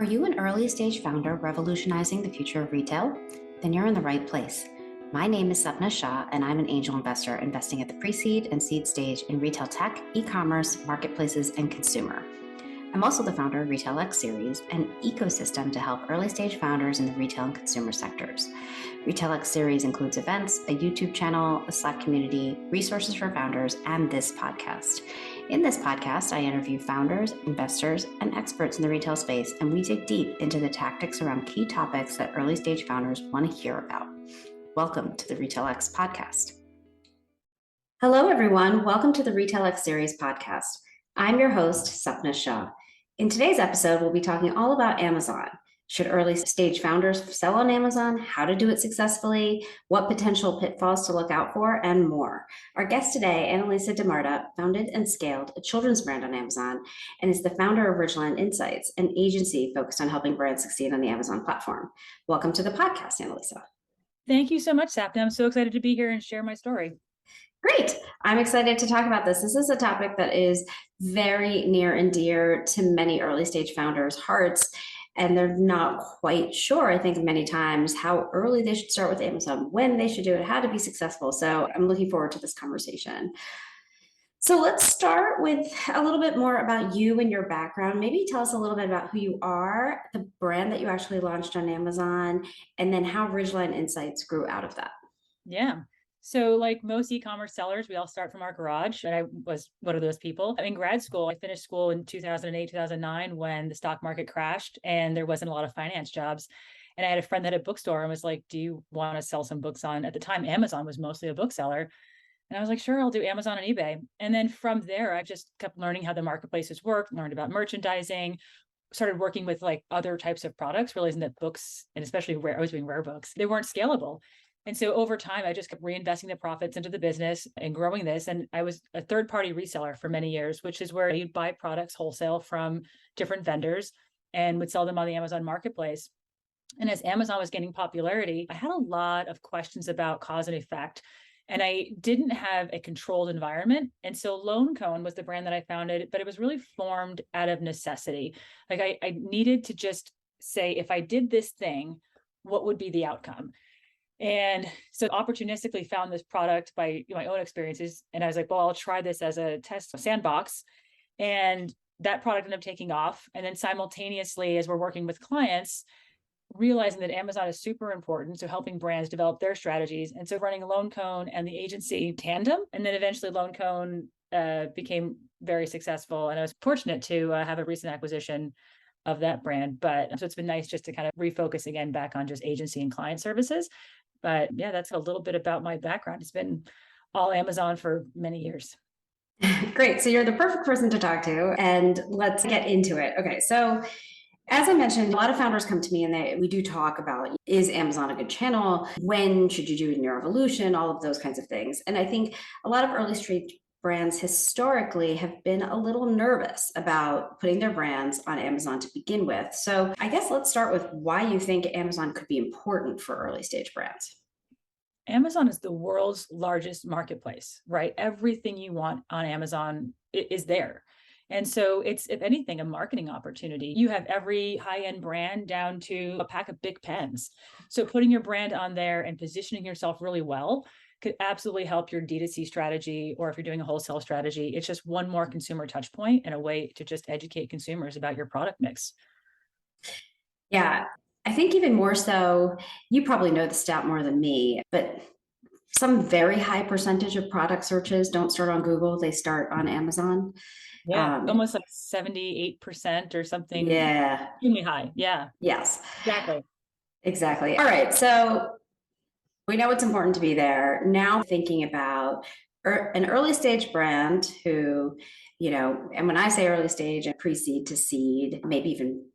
Are you an early stage founder revolutionizing the future of retail? Then you're in the right place. My name is Shah, and I'm an angel investor investing at the pre-seed and seed stage in retail tech, e-commerce, marketplaces, and consumer. I'm also the founder of RetailX Series, an ecosystem to help early stage founders in the retail and consumer sectors. RetailX Series includes events, a YouTube channel, a Slack community, resources for founders, and this podcast. In this podcast, I interview founders, investors, and experts in the retail space, and we dig deep into the tactics around key topics that early stage founders want to hear about. Welcome to the RetailX podcast. Hello, everyone. Welcome to the RetailX Series podcast. I'm your host, Shah. In today's episode, we'll be talking all about Amazon. Should early stage founders sell on Amazon? How to do it successfully? What potential pitfalls to look out for? And more. Our guest today, Annalisa DeMarta, founded and scaled a children's brand on Amazon and is the founder of Ridgeline Insights, an agency focused on helping brands succeed on the Amazon platform. Welcome to the podcast, Annalisa. Thank you so much, Sapna. I'm so excited to be here and share my story. Great. I'm excited to talk about this. This is a topic that is very near and dear to many early stage founders' hearts, and they're not quite sure, I think, many times how early they should start with Amazon, when they should do it, how to be successful. So I'm looking forward to this conversation. So let's start with a little bit more about you and your background. Maybe tell us a little bit about who you are, the brand that you actually launched on Amazon, and then how Ridgeline Insights grew out of that. Yeah. So like most e-commerce sellers, we all start from our garage. And I was one of those people. In grad school, I finished school in 2008, 2009, when the stock market crashed and there wasn't a lot of finance jobs. And I had a friend that had a bookstore and was like, do you want to sell some books on, at the time, Amazon was mostly a bookseller. And I was like, sure, I'll do Amazon and eBay. And then from there, I just kept learning how the marketplaces work, learned about merchandising, started working with like other types of products, realizing that books, and especially rare, I was doing rare books, they weren't scalable. And so over time, I just kept reinvesting the profits into the business and growing this. And I was a third-party reseller for many years, which is where you'd buy products wholesale from different vendors and would sell them on the Amazon marketplace. And as Amazon was gaining popularity, I had a lot of questions about cause and effect. And I didn't have a controlled environment. And so Lone Cone was the brand that I founded, but it was really formed out of necessity. Like I needed to just say, if I did this thing, what would be the outcome? And so opportunistically found this product by my own experiences. And I was like, well, I'll try this as a test sandbox. And that product ended up taking off. And then simultaneously, as we're working with clients, realizing that Amazon is super important. So helping brands develop their strategies. And so running Lone Cone and the agency tandem. And then eventually Lone Cone became very successful. And I was fortunate to have a recent acquisition of that brand. But so it's been nice just to kind of refocus again back on just agency and client services. But yeah, that's a little bit about my background. It's been all Amazon for many years. Great. So you're the perfect person to talk to, and let's get into it. Okay. So as I mentioned, a lot of founders come to me and we do talk about, is Amazon a good channel? When should you do it in your evolution? All of those kinds of things. And I think a lot of early stage brands historically have been a little nervous about putting their brands on Amazon to begin with. So I guess let's start with why you think Amazon could be important for early stage brands. Amazon is the world's largest marketplace, right? Everything you want on Amazon is there. And so it's, if anything, a marketing opportunity. You have every high-end brand down to a pack of big pens. So putting your brand on there and positioning yourself really well could absolutely help your D2C strategy, or if you're doing a wholesale strategy, it's just one more consumer touch point and a way to just educate consumers about your product mix. Yeah, I think even more so, you probably know the stat more than me, but some very high percentage of product searches don't start on Google, they start on Amazon. Yeah, almost like 78% or something. Yeah. Extremely high. Yeah. Yes. Exactly. Exactly. All right. So we know it's important to be there. Now thinking about an early stage brand who, and when I say early stage, pre-seed to seed, maybe even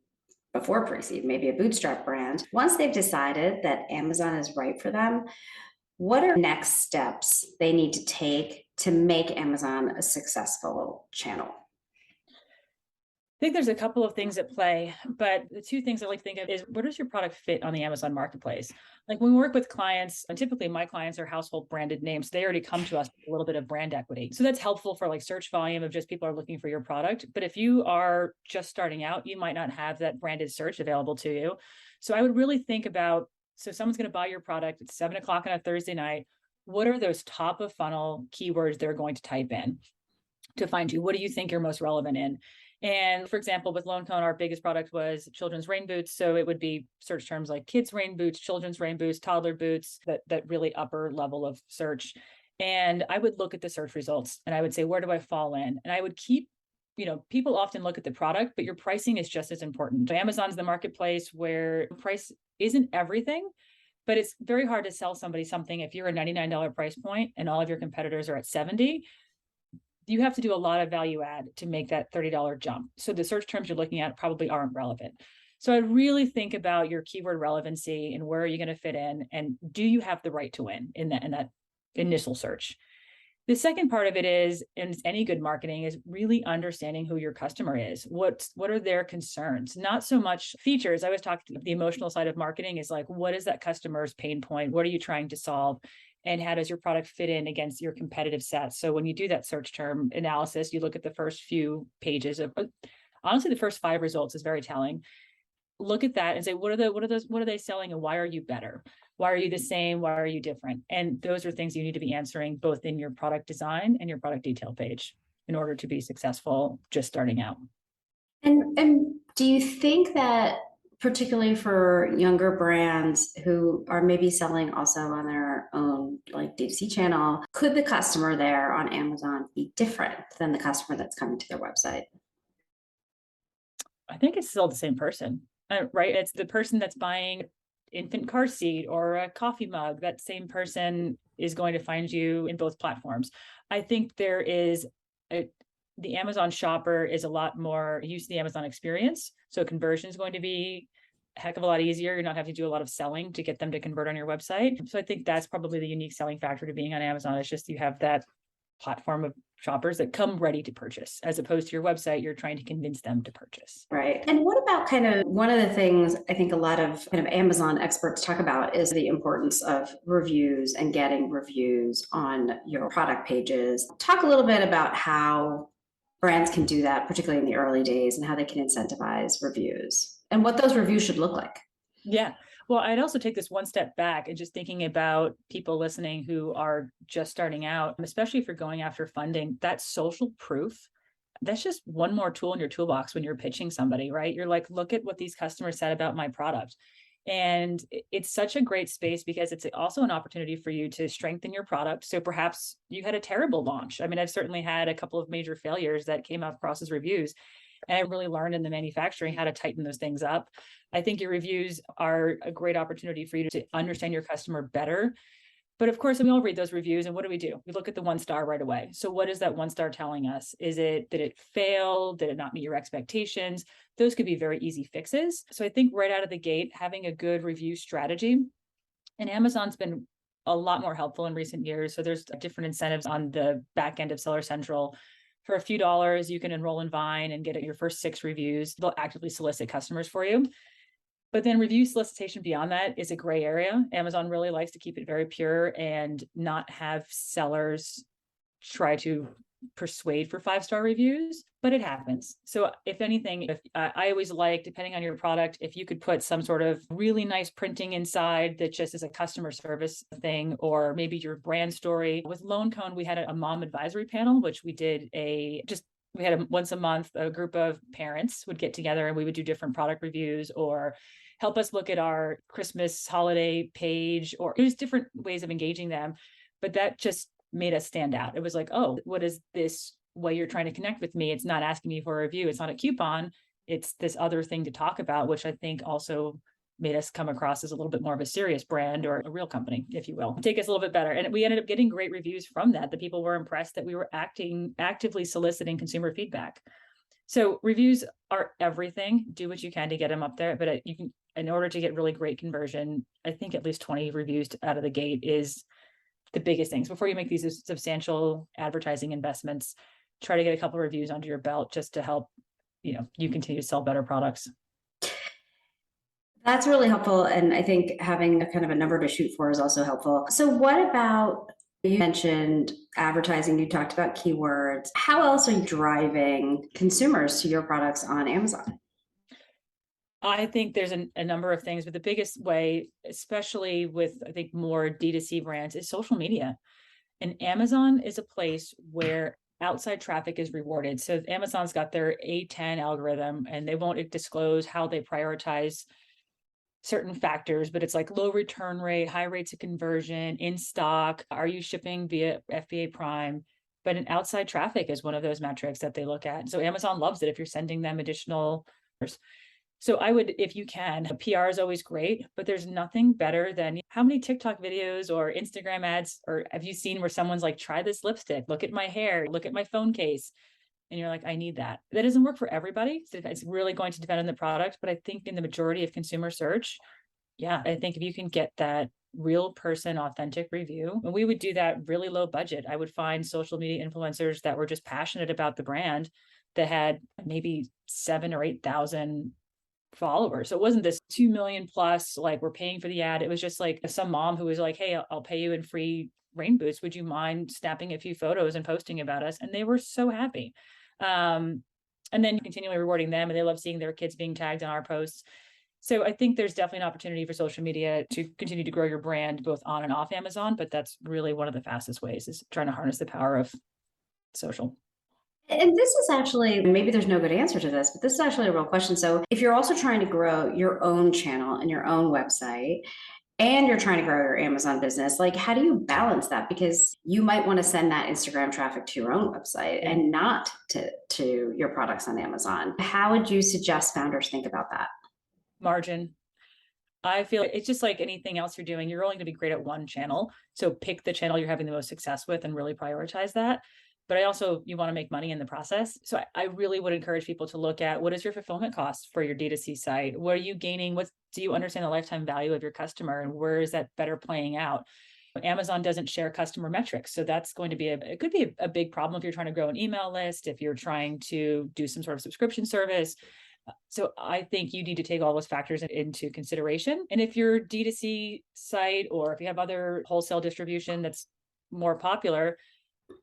before pre-seed, maybe a bootstrap brand. Once they've decided that Amazon is right for them, what are next steps they need to take to make Amazon a successful channel? I think there's a couple of things at play, but the two things I like to think of is where does your product fit on the Amazon marketplace? Like when we work with clients, and typically my clients are household branded names, they already come to us with a little bit of brand equity. So that's helpful for like search volume of just people are looking for your product. But if you are just starting out, you might not have that branded search available to you. So I would really think about, so someone's going to buy your product at 7 o'clock on a Thursday night. What are those top of funnel keywords they're going to type in to find you? What do you think you're most relevant in? And for example, with Lone Cone, our biggest product was children's rain boots. So it would be search terms like kids' rain boots, children's rain boots, toddler boots, that really upper level of search. And I would look at the search results and I would say, where do I fall in? And I would keep, people often look at the product, but your pricing is just as important. Amazon's the marketplace where price isn't everything, but it's very hard to sell somebody something if you're a $99 price point and all of your competitors are at 70. You have to do a lot of value add to make that $30 jump. So the search terms you're looking at probably aren't relevant. So I really think about your keyword relevancy and where are you going to fit in, and do you have the right to win in that initial search? The second part of it is, and any good marketing is really understanding who your customer is. What are their concerns? Not so much features. I always talk to the emotional side of marketing is like, what is that customer's pain point? What are you trying to solve? And how does your product fit in against your competitive set? So when you do that search term analysis, you look at the first few pages of, honestly, the first 5 results is very telling. Look at that and say, what are they selling and why are you better? Why are you the same? Why are you different? And those are things you need to be answering both in your product design and your product detail page in order to be successful just starting out. And do you think that particularly for younger brands who are maybe selling also on their own like D2C channel, could the customer there on Amazon be different than the customer that's coming to their website? I think it's still the same person, right? It's the person that's buying infant car seat or a coffee mug. That same person is going to find you in both platforms. I think there is the Amazon shopper is a lot more used to the Amazon experience. So conversion is going to be a heck of a lot easier. You're not having to do a lot of selling to get them to convert on your website. So I think that's probably the unique selling factor to being on Amazon. It's just you have that platform of shoppers that come ready to purchase, as opposed to your website, you're trying to convince them to purchase. Right. And what about kind of one of the things I think a lot of kind of Amazon experts talk about is the importance of reviews and getting reviews on your product pages. Talk a little bit about how brands can do that, particularly in the early days, and how they can incentivize reviews and what those reviews should look like. Yeah. Well, I'd also take this one step back and just thinking about people listening who are just starting out, especially if you're going after funding, that social proof, that's just one more tool in your toolbox when you're pitching somebody, right? You're like, look at what these customers said about my product. And it's such a great space because it's also an opportunity for you to strengthen your product. So perhaps you had a terrible launch. I mean, I've certainly had a couple of major failures that came across as reviews. And I really learned in the manufacturing how to tighten those things up. I think your reviews are a great opportunity for you to understand your customer better. But of course, we all read those reviews and what do? We look at the 1 star right away. So what is that 1 star telling us? Is it, did it fail? Did it not meet your expectations? Those could be very easy fixes. So I think right out of the gate, having a good review strategy, and Amazon's been a lot more helpful in recent years. So there's different incentives on the back end of Seller Central. For a few dollars, you can enroll in Vine and get your first 6 reviews. They'll actively solicit customers for you. But then review solicitation beyond that is a gray area. Amazon really likes to keep it very pure and not have sellers try to persuade for 5-star reviews, but it happens. So if anything, if I always like, depending on your product, if you could put some sort of really nice printing inside that just is a customer service thing, or maybe your brand story. With Lone Cone, we had a mom advisory panel, which we did we had once a month, a group of parents would get together and we would do different product reviews or help us look at our Christmas holiday page, or it was different ways of engaging them. But that just made us stand out. It was like, oh, what is this way you're trying to connect with me? It's not asking me for a review. It's not a coupon. It's this other thing to talk about, which I think also made us come across as a little bit more of a serious brand or a real company, if you will. Take us a little bit better. And we ended up getting great reviews from that. The people were impressed that we were actively soliciting consumer feedback. So reviews are everything. Do what you can to get them up there. But you can, in order to get really great conversion, I think at least 20 reviews out of the gate is the biggest things. Before you make these substantial advertising investments, try to get a couple of reviews under your belt just to help you continue to sell better products. That's really helpful. And I think having a kind of a number to shoot for is also helpful. So, what about you mentioned advertising? You talked about keywords. How else are you driving consumers to your products on Amazon? I think there's a number of things, but the biggest way, especially with, I think, more D2C brands, is social media. And Amazon is a place where outside traffic is rewarded. So Amazon's got their A10 algorithm, and they won't disclose how they prioritize certain factors, but it's like low return rate, high rates of conversion, in stock, are you shipping via FBA Prime? But an outside traffic is one of those metrics that they look at. So Amazon loves it if you're sending them additional. So I would, if you can, PR is always great, but there's nothing better than how many TikTok videos or Instagram ads, or have you seen where someone's like, try this lipstick, look at my hair, look at my phone case. And you're like, I need that. That doesn't work for everybody. So it's really going to depend on the product. But I think in the majority of consumer search, yeah, I think if you can get that real person authentic review, and we would do that really low budget. I would find social media influencers that were just passionate about the brand that had maybe 7 or 8,000 followers. So it wasn't this 2 million plus, like we're paying for the ad. It was just like some mom who was like, hey, I'll pay you in free rain boots. Would you mind snapping a few photos and posting about us? And they were so happy. And then continually rewarding them, and they love seeing their kids being tagged on our posts. So I think there's definitely an opportunity for social media to continue to grow your brand both on and off Amazon, but that's really one of the fastest ways, is trying to harness the power of social. And this is actually, maybe there's no good answer to this, but this is actually a real question. So, if you're also trying to grow your own channel and your own website, and you're trying to grow your Amazon business, like how do you balance that? Because you might want to send that Instagram traffic to your own website Yeah. and not to your products on Amazon. How would you suggest founders think about that? Margin. I feel it's just like anything else you're doing. You're only going to be great at one channel. So pick the channel you're having the most success with and really prioritize that. But I also, you want to make money in the process. So I really would encourage people to look at, what is your fulfillment cost for your D2C site? What are you gaining? What do you understand the lifetime value of your customer, and where is that better playing out? Amazon doesn't share customer metrics. So that's going to be it could be a big problem if you're trying to grow an email list, if you're trying to do some sort of subscription service. So I think you need to take all those factors into consideration. And if your D2C site, or if you have other wholesale distribution that's more popular,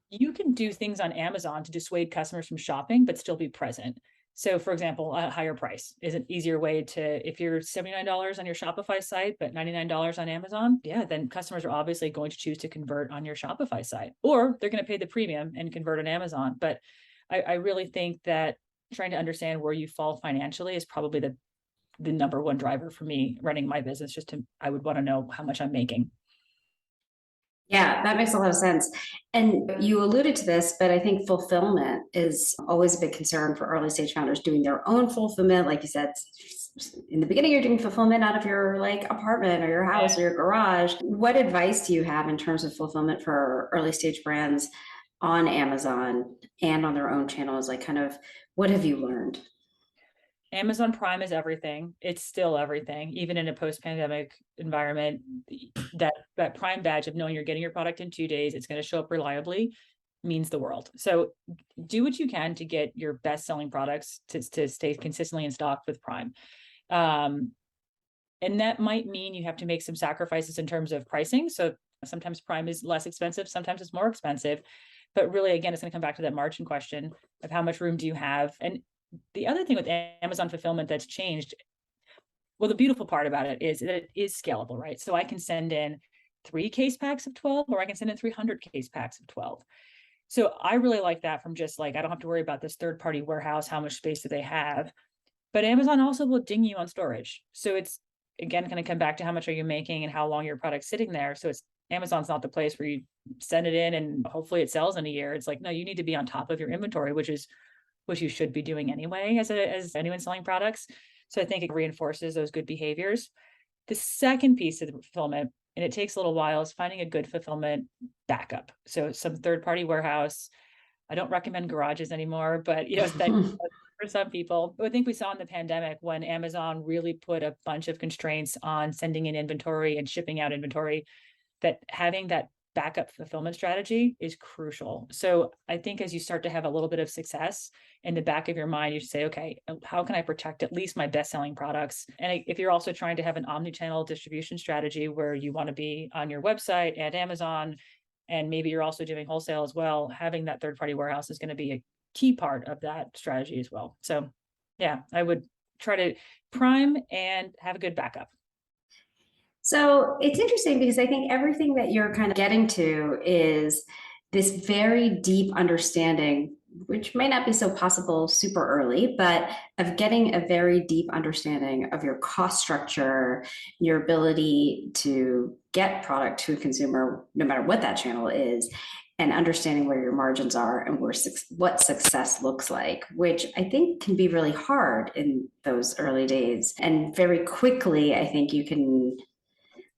you can do things on Amazon to dissuade customers from shopping, but still be present. So for example, a higher price is an easier way to, if you're $79 on your Shopify site, but $99 on Amazon, yeah, then customers are obviously going to choose to convert on your Shopify site, or they're going to pay the premium and convert on Amazon. But I really think that trying to understand where you fall financially is probably the number one driver for me running my business. I would want to know how much I'm making. Yeah, that makes a lot of sense. And you alluded to this, but I think fulfillment is always a big concern for early stage founders doing their own fulfillment. Like you said, in the beginning, you're doing fulfillment out of your like apartment or your house or your garage. What advice do you have in terms of fulfillment for early stage brands on Amazon and on their own channels? Like, kind of, what have you learned? Amazon Prime is everything. It's still everything, even in a post-pandemic environment. That Prime badge of knowing you're getting your product in 2 days, it's going to show up reliably, means the world. So do what you can to get your best-selling products to stay consistently in stock with Prime. And that might mean you have to make some sacrifices in terms of pricing. So sometimes Prime is less expensive, sometimes it's more expensive. But really, again, it's going to come back to that margin question of how much room do you have. And the other thing with Amazon fulfillment that's changed, well, the beautiful part about it is that it is scalable, right? So I can send in 3 case packs of 12, or I can send in 300 case packs of 12. So I really like that, from just like, I don't have to worry about this third-party warehouse, how much space do they have. But Amazon also will ding you on storage. So it's, again, going to come back to how much are you making and how long your product's sitting there. So Amazon's not the place where you send it in and hopefully it sells in a year. It's like, no, you need to be on top of your inventory, which you should be doing anyway as anyone selling products. So I think it reinforces those good behaviors. The second piece of the fulfillment, and it takes a little while, is finding a good fulfillment backup. So some third-party warehouse. I don't recommend garages anymore, but that for some people. I think we saw in the pandemic, when Amazon really put a bunch of constraints on sending in inventory and shipping out inventory, that having that backup fulfillment strategy is crucial. So I think as you start to have a little bit of success in the back of your mind, you should say, okay, how can I protect at least my best-selling products? And if you're also trying to have an omni-channel distribution strategy where you want to be on your website and Amazon, and maybe you're also doing wholesale as well, having that third-party warehouse is going to be a key part of that strategy as well. So yeah, I would try to prime and have a good backup. So it's interesting because I think everything that you're kind of getting to is this very deep understanding, which may not be so possible super early, but of getting a very deep understanding of your cost structure, your ability to get product to a consumer, no matter what that channel is, and understanding where your margins are and what success looks like, which I think can be really hard in those early days. And very quickly, I think you can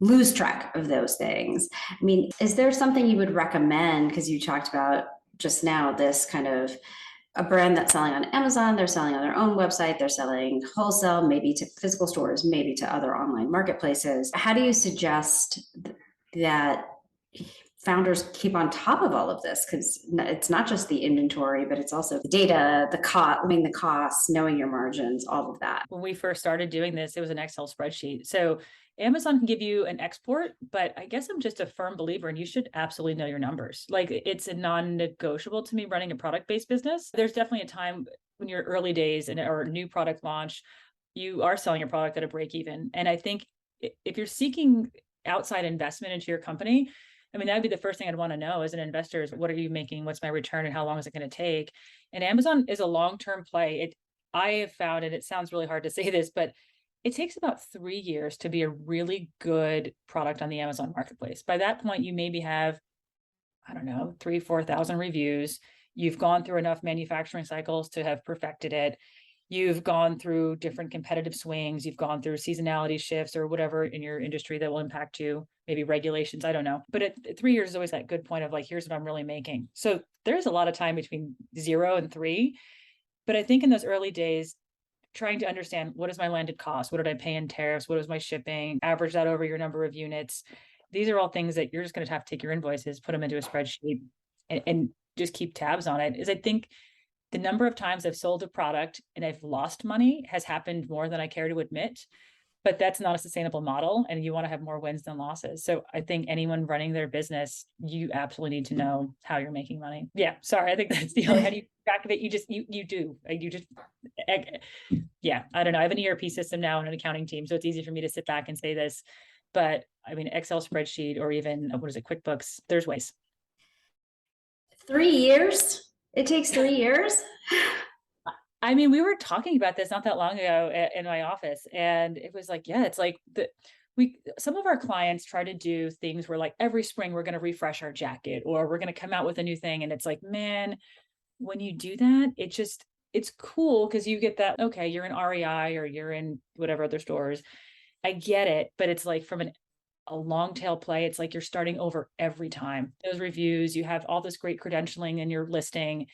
lose track of those things. I mean, is there something you would recommend? Because you talked about just now this kind of a brand that's selling on Amazon, they're selling on their own website, they're selling wholesale, maybe to physical stores, maybe to other online marketplaces. How do you suggest that founders keep on top of all of this? Because it's not just the inventory, but it's also the data, the cost, the costs, knowing your margins, all of that. When we first started doing this, it was an Excel spreadsheet. So Amazon can give you an export, but I guess I'm just a firm believer and you should absolutely know your numbers. Like it's a non-negotiable to me running a product-based business. There's definitely a time when you're early days or a new product launch, you are selling your product at a break even. And I think if you're seeking outside investment into your company, I mean, that'd be the first thing I'd want to know as an investor is what are you making? What's my return and how long is it going to take? And Amazon is a long-term play. I have found, and it sounds really hard to say this, but it takes about 3 years to be a really good product on the Amazon marketplace. By that point, you maybe have, I don't know, 4,000 reviews. You've gone through enough manufacturing cycles to have perfected it. You've gone through different competitive swings. You've gone through seasonality shifts or whatever in your industry that will impact you, maybe regulations, I don't know. But at 3 years is always that good point of like, here's what I'm really making. So there's a lot of time between 0 and 3. But I think in those early days, trying to understand what is my landed cost? What did I pay in tariffs? What is my shipping? Average that over your number of units. These are all things that you're just going to have to take your invoices, put them into a spreadsheet and just keep tabs on it. Is I think the number of times I've sold a product and I've lost money has happened more than I care to admit, but that's not a sustainable model. And you want to have more wins than losses. So I think anyone running their business, you absolutely need to know how you're making money. Yeah. Sorry. I think that's the only, how do you track of it? You do, yeah, I don't know. I have an ERP system now and an accounting team. So it's easy for me to sit back and say this, but I mean, Excel spreadsheet or even, what is it? QuickBooks, there's ways. 3 years? It takes 3 years? I mean, we were talking about this not that long ago in my office, and it was like, yeah, it's like some of our clients try to do things where like every spring we're going to refresh our jacket or we're going to come out with a new thing. And it's like, man, when you do that, it's cool because you get that, okay, you're in REI or you're in whatever other stores. I get it, but it's like from a long tail play, it's like you're starting over every time. Those reviews, you have all this great credentialing in your listing.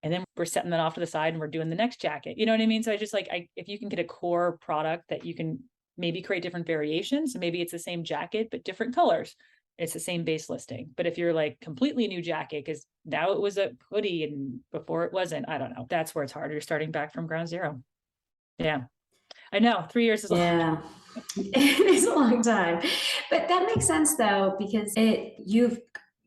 And then we're setting that off to the side and we're doing the next jacket. You know what I mean? So I just like, if you can get a core product that you can maybe create different variations, maybe it's the same jacket, but different colors. It's the same base listing. But if you're like completely new jacket, because now it was a hoodie and before it wasn't, I don't know. That's where it's harder. You're starting back from ground zero. Yeah. I know 3 years is a long time. It is a long time. But that makes sense though, because you've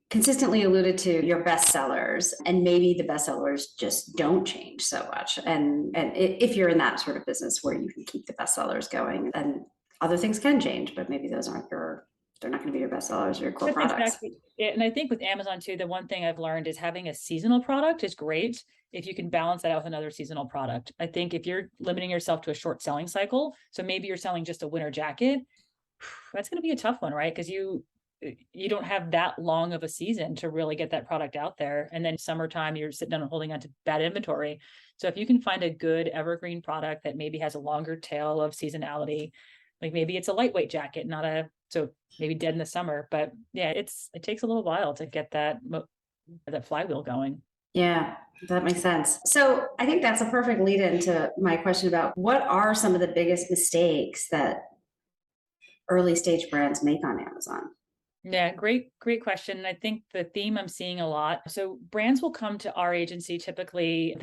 consistently alluded to your bestsellers, and maybe the bestsellers just don't change so much. And if you're in that sort of business where you can keep the bestsellers going, and other things can change, but maybe those they're not going to be your bestsellers or your core products. Exactly. And I think with Amazon too, the one thing I've learned is having a seasonal product is great if you can balance that out with another seasonal product. I think if you're limiting yourself to a short selling cycle, so maybe you're selling just a winter jacket, that's going to be a tough one, right? Because you don't have that long of a season to really get that product out there. And then summertime, you're sitting down and holding on to bad inventory. So if you can find a good evergreen product that maybe has a longer tail of seasonality, like maybe it's a lightweight jacket, so maybe dead in the summer, but yeah, it takes a little while to get that flywheel going. Yeah, that makes sense. So I think that's a perfect lead into my question about what are some of the biggest mistakes that early stage brands make on Amazon? Yeah, great question. I think the theme I'm seeing a lot. So brands will come to our agency. Typically,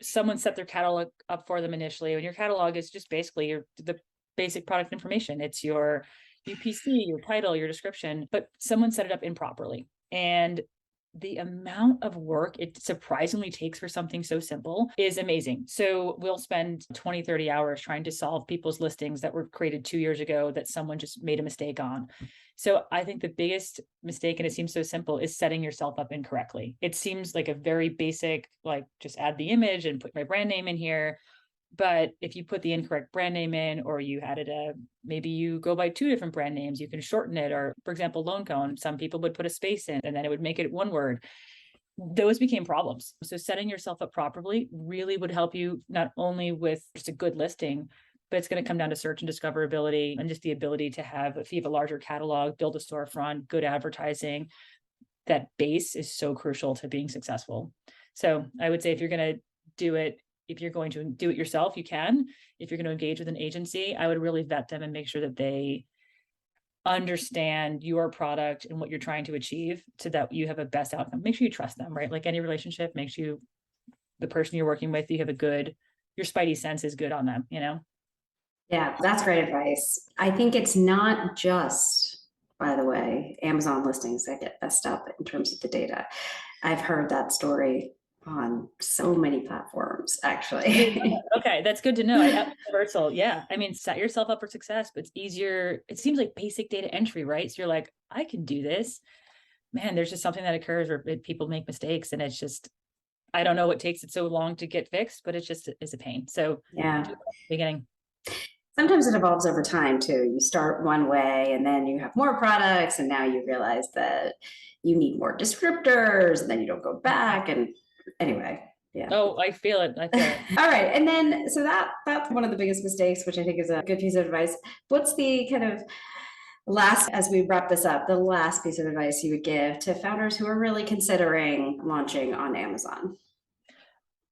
someone set their catalog up for them initially. And your catalog is just basically the basic product information. It's your UPC, your title, your description, but someone set it up improperly. And the amount of work it surprisingly takes for something so simple is amazing. So we'll spend 20, 30 hours trying to solve people's listings that were created 2 years ago that someone just made a mistake on. So I think the biggest mistake, and it seems so simple, is setting yourself up incorrectly. It seems like a very basic, like just add the image and put my brand name in here. But if you put the incorrect brand name in, or you added maybe you go by 2 different brand names, you can shorten it. Or for example, Lone Cone, some people would put a space in and then it would make it one word. Those became problems. So setting yourself up properly really would help you not only with just a good listing, but it's going to come down to search and discoverability and just the ability to have, if you have a larger catalog, build a storefront, good advertising. That base is so crucial to being successful. So I would say if you're going to do it yourself, you can. If you're going to engage with an agency, I would really vet them and make sure that they understand your product and what you're trying to achieve so that you have a best outcome. Make sure you trust them, right? Like any relationship, make sure the person you're working with, your spidey sense is good on them, Yeah, that's great advice. I think it's not just, by the way, Amazon listings that get messed up in terms of the data. I've heard that story on so many platforms, actually. Okay, that's good to know. Universal. Yeah. I mean, set yourself up for success, but it's easier. It seems like basic data entry, right? So you're like, I can do this. Man, there's just something that occurs where people make mistakes, and it's just, I don't know what takes it so long to get fixed, but it's a pain. So Yeah. Beginning. Sometimes it evolves over time too. You start one way and then you have more products, and now you realize that you need more descriptors, and then you don't go back. And anyway, yeah. Oh, I feel it. All right. And then, so that's one of the biggest mistakes, which I think is a good piece of advice. What's the kind of last, as we wrap this up, the last piece of advice you would give to founders who are really considering launching on Amazon?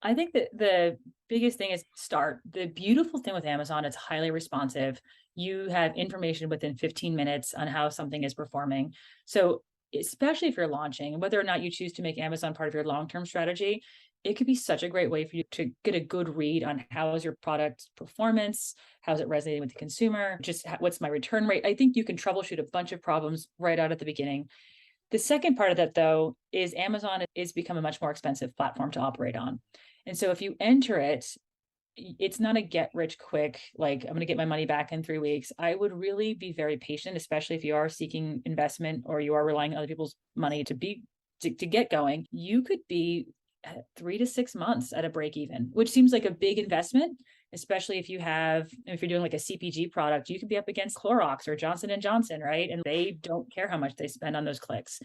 I think that the biggest thing is start. The beautiful thing with Amazon, it's highly responsive. You have information within 15 minutes on how something is performing. So especially if you're launching, whether or not you choose to make Amazon part of your long-term strategy, it could be such a great way for you to get a good read on how is your product performance, how's it resonating with the consumer, just what's my return rate. I think you can troubleshoot a bunch of problems right out at the beginning. The second part of that, though, is Amazon is become a much more expensive platform to operate on. And so if you enter it, it's not a get rich quick, like I'm going to get my money back in 3 weeks. I would really be very patient, especially if you are seeking investment or you are relying on other people's money to get going. You could be 3 to 6 months at a break even, which seems like a big investment, especially if you're doing like a CPG product. You could be up against Clorox or Johnson & Johnson, right? And they don't care how much they spend on those clicks.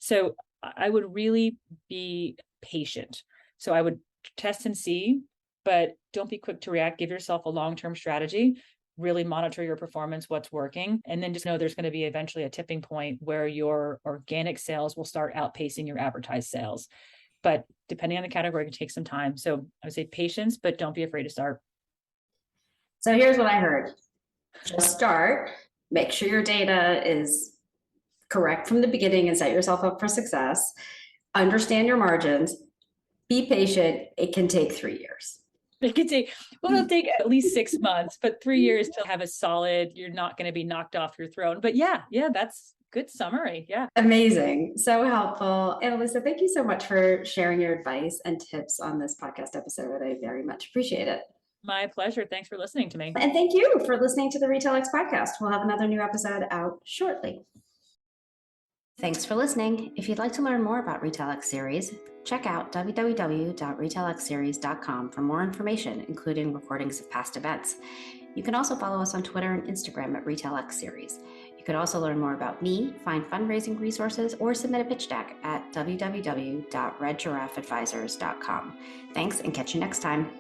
So I would really be patient. So I would test and see, but don't be quick to react. Give yourself a long-term strategy, really monitor your performance, what's working, and then just know there's going to be eventually a tipping point where your organic sales will start outpacing your advertised sales. But depending on the category, it can take some time. So I would say patience, but don't be afraid to start. So here's what I heard. Just start, make sure your data is correct from the beginning and set yourself up for success. Understand your margins, be patient. It can take 3 years. It'll take at least 6 months, but 3 years to have a solid, you're not going to be knocked off your throne. But yeah, that's good summary. Yeah. Amazing. So helpful. Annalisa, thank you so much for sharing your advice and tips on this podcast episode. I very much appreciate it. My pleasure. Thanks for listening to me. And thank you for listening to the Retail X podcast. We'll have another new episode out shortly. Thanks for listening. If you'd like to learn more about Retail X Series, check out www.retailxseries.com for more information, including recordings of past events. You can also follow us on Twitter and Instagram at Retail X Series. You could also learn more about me, find fundraising resources, or submit a pitch deck at www.redgiraffeadvisors.com. Thanks, and catch you next time.